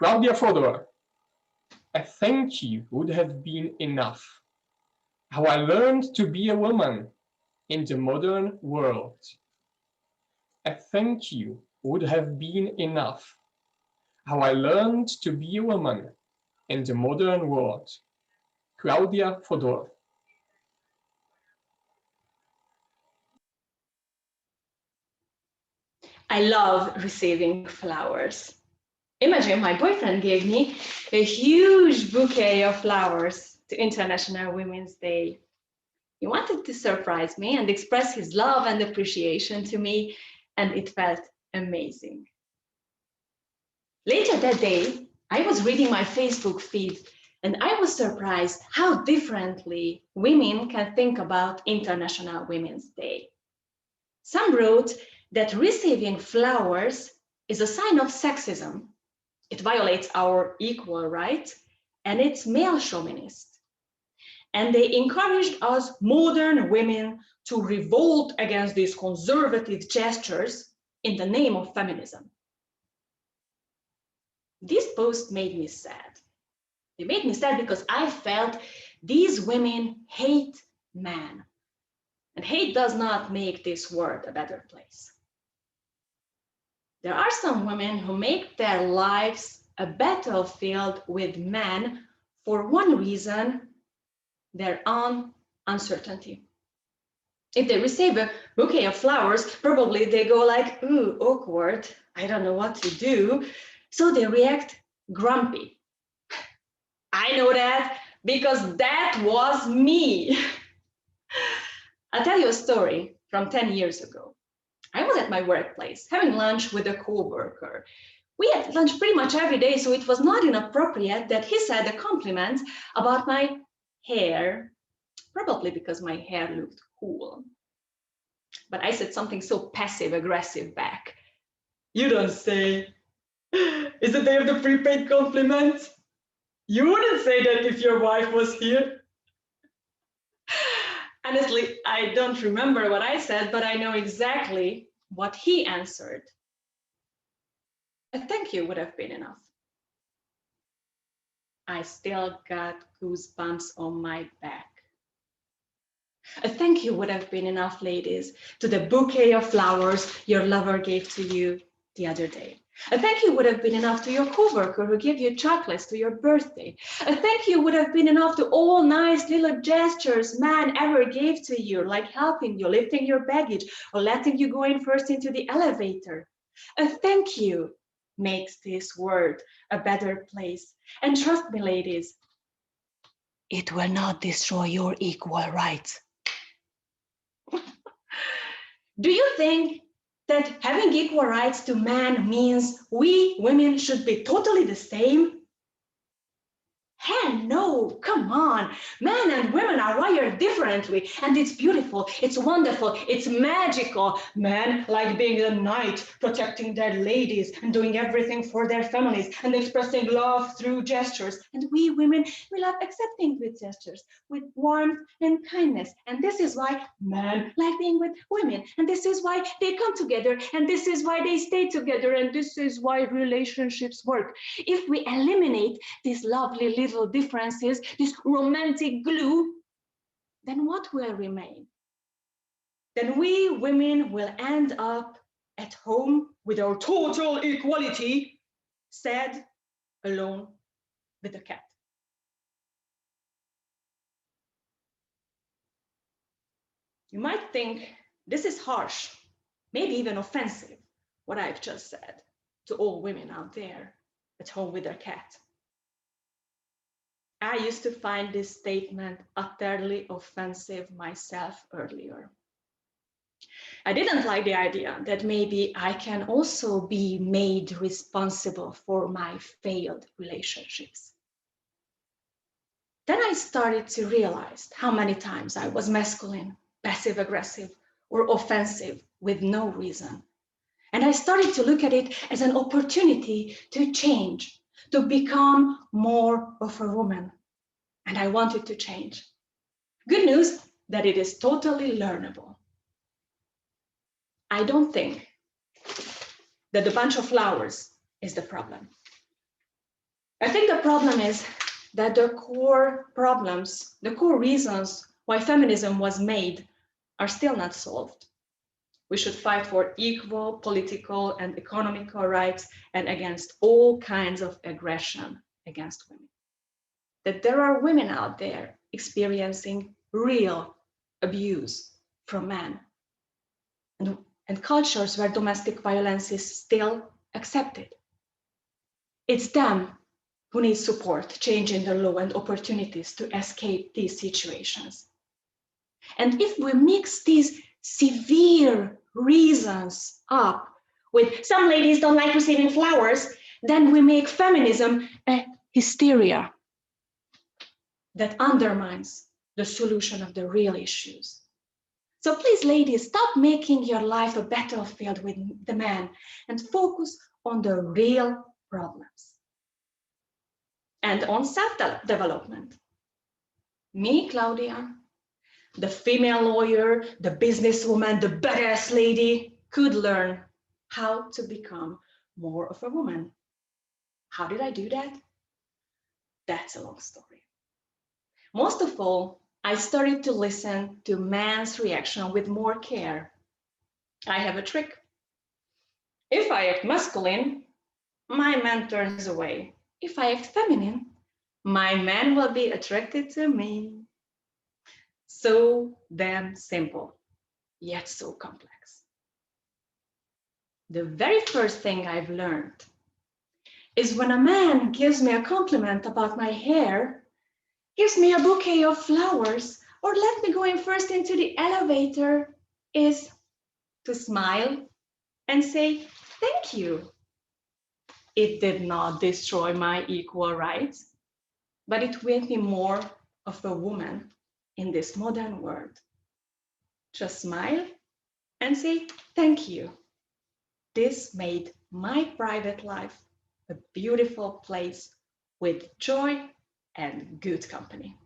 Klaudia Fodor, a thank you would have been enough. How I learned to be a woman in the modern world. A thank you would have been enough. How I learned to be a woman in the modern world. Klaudia Fodor. I love receiving flowers. Imagine my boyfriend gave me a huge bouquet of flowers to International Women's Day. He wanted to surprise me and express his love and appreciation to me, and it felt amazing. Later that day, I was reading my Facebook feed, and I was surprised how differently women can think about International Women's Day. Some wrote that receiving flowers is a sign of sexism. It violates our equal rights, and it's male chauvinist. And they encouraged us modern women to revolt against these conservative gestures in the name of feminism. This post made me sad. They made me sad because I felt these women hate men. And hate does not make this world a better place. There are some women who make their lives a battlefield with men for one reason, their own uncertainty. If they receive a bouquet of flowers, probably they go like, ooh, awkward, I don't know what to do. So they react grumpy. I know that because that was me. I'll tell you a story from 10 years ago. I was at my workplace having lunch with a coworker. We had lunch pretty much every day, so it was not inappropriate that he said a compliment about my hair, probably because my hair looked cool. But I said something so passive-aggressive back. You don't say. Is the day of the prepaid compliment? You wouldn't say that if your wife was here. Honestly, I don't remember what I said, but I know exactly what he answered. A thank you would have been enough. I still got goosebumps on my back. A thank you would have been enough, ladies, to the bouquet of flowers your lover gave to you the other day. A thank you would have been enough to your coworker who gave you chocolates to your birthday. A thank you would have been enough to all nice little gestures man ever gave to you, like helping you, lifting your baggage, or letting you go in first into the elevator. A thank you makes this world a better place. And trust me, ladies, it will not destroy your equal rights. Do you think that having equal rights to men means we women should be totally the same? Hell no, come on. Men and women are wired differently, and it's beautiful, it's wonderful, it's magical. Men like being a knight, protecting their ladies and doing everything for their families and expressing love through gestures. And we women, we love accepting with gestures, with warmth and kindness. And this is why men like being with women. And this is why they come together. And this is why they stay together. And this is why relationships work. If we eliminate these lovely little differences, this romantic glue, then what will remain? Then we women will end up at home with our total equality, sad, alone with a cat. You might think this is harsh, maybe even offensive, what I've just said to all women out there at home with their cat. I used to find this statement utterly offensive myself earlier. I didn't like the idea that maybe I can also be made responsible for my failed relationships. Then I started to realize how many times I was masculine, passive-aggressive, or offensive with no reason. And I started to look at it as an opportunity to change, to become more of a woman. And I wanted to change. Good news that it is totally learnable. I don't think that the bunch of flowers is the problem. I think the problem is that the core problems, the core reasons why feminism was made are still not solved. We should fight for equal political and economical rights and against all kinds of aggression against women. That there are women out there experiencing real abuse from men and cultures where domestic violence is still accepted. It's them who need support, change in the law and opportunities to escape these situations. And if we mix these severe reasons up with some ladies don't like receiving flowers, then we make feminism a hysteria that undermines the solution of the real issues. So please, ladies, stop making your life a battlefield with the man and focus on the real problems. And on self-development. Me, Klaudia, the female lawyer, the businesswoman, the badass lady, could learn how to become more of a woman. How did I do that? That's a long story. Most of all, I started to listen to man's reaction with more care. I have a trick. If I act masculine, my man turns away. If I act feminine, my man will be attracted to me. So damn simple, yet so complex. The very first thing I've learned is when a man gives me a compliment about my hair, gives me a bouquet of flowers, or let me go in first into the elevator, is to smile and say, thank you. It did not destroy my equal rights, but it made me more of a woman in this modern world. Just smile and say, thank you. This made my private life a beautiful place with joy and good company.